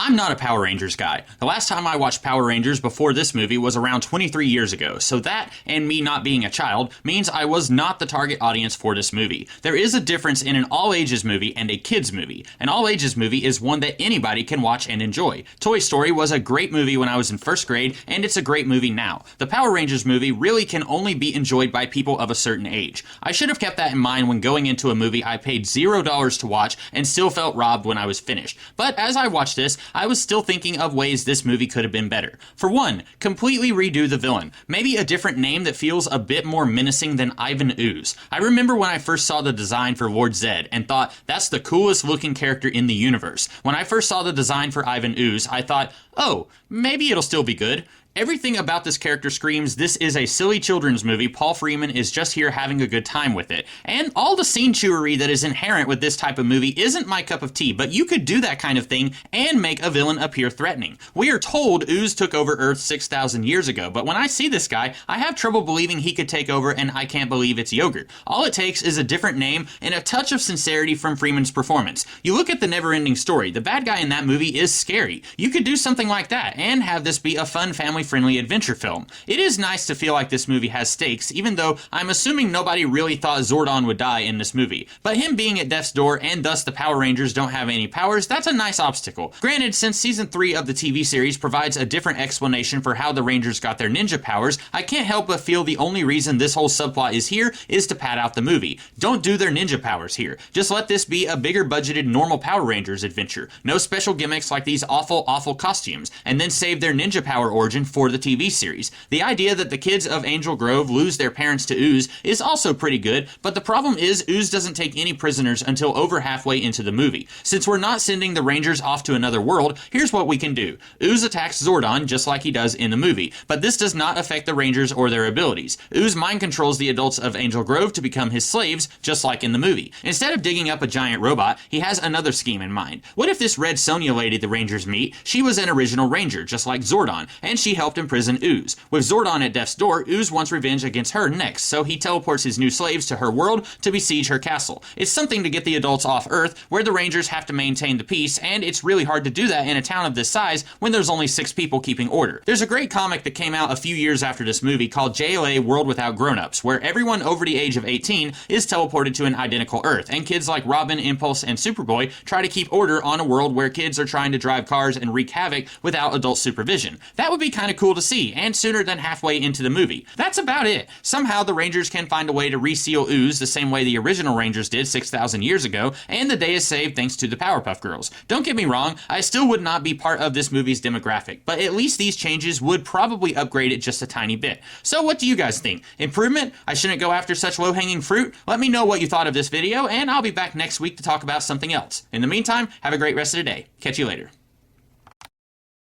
I'm not a Power Rangers guy. The last time I watched Power Rangers before this movie was around 23 years ago, so that, and me not being a child, means I was not the target audience for this movie. There is a difference in an all-ages movie and a kids movie. An all-ages movie is one that anybody can watch and enjoy. Toy Story was a great movie when I was in first grade, and it's a great movie now. The Power Rangers movie really can only be enjoyed by people of a certain age. I should have kept that in mind when going into a movie I paid $0 to watch and still felt robbed when I was finished. But as I watched this, I was still thinking of ways this movie could have been better. For one, completely redo the villain. Maybe a different name that feels a bit more menacing than Ivan Ooze. I remember when I first saw the design for Lord Zed and thought, that's the coolest looking character in the universe. When I first saw the design for Ivan Ooze, I thought, oh, maybe it'll still be good. Everything about this character screams this is a silly children's movie. Paul Freeman is just here having a good time with it. And all the scene chewery that is inherent with this type of movie isn't my cup of tea, but you could do that kind of thing and make a villain appear threatening. We are told Ooze took over Earth 6,000 years ago, but when I see this guy, I have trouble believing he could take over, and I can't believe it's yogurt. All it takes is a different name and a touch of sincerity from Freeman's performance. You look at the Never-Ending Story, the bad guy in that movie is scary. You could do something like that and have this be a fun family-friendly adventure film. It is nice to feel like this movie has stakes, even though I'm assuming nobody really thought Zordon would die in this movie. But him being at death's door and thus the Power Rangers don't have any powers, that's a nice obstacle. Granted, since season 3 of the TV series provides a different explanation for how the Rangers got their ninja powers, I can't help but feel the only reason this whole subplot is here is to pad out the movie. Don't do their ninja powers here. Just let this be a bigger budgeted normal Power Rangers adventure. No special gimmicks like these awful costumes, and then save their ninja power origin for the TV series. The idea that the kids of Angel Grove lose their parents to Ooze is also pretty good, but the problem is Ooze doesn't take any prisoners until over halfway into the movie. Since we're not sending the Rangers off to another world, here's what we can do. Ooze attacks Zordon just like he does in the movie, but this does not affect the Rangers or their abilities. Ooze mind controls the adults of Angel Grove to become his slaves, just like in the movie. Instead of digging up a giant robot, he has another scheme in mind. What if this Red Sonja lady the Rangers meet, she was an original Ranger, just like Zordon, and she helped imprison Ooze. With Zordon at death's door, Ooze wants revenge against her next, so he teleports his new slaves to her world to besiege her castle. It's something to get the adults off Earth, where the Rangers have to maintain the peace, and it's really hard to do that in a town of this size when there's only 6 people keeping order. There's a great comic that came out a few years after this movie called JLA World Without Grown-Ups, where everyone over the age of 18 is teleported to an identical Earth, and kids like Robin, Impulse, and Superboy try to keep order on a world where kids are trying to drive cars and wreak havoc without adult supervision. That would be kind of cool to see, and sooner than halfway into the movie. That's about it. Somehow the Rangers can find a way to reseal Ooze the same way the original Rangers did 6,000 years ago, and the day is saved thanks to the Powerpuff Girls. Don't get me wrong, I still would not be part of this movie's demographic, but at least these changes would probably upgrade it just a tiny bit. So what do you guys think? Improvement? I shouldn't go after such low-hanging fruit? Let me know what you thought of this video, and I'll be back next week to talk about something else. In the meantime, have a great rest of the day. Catch you later.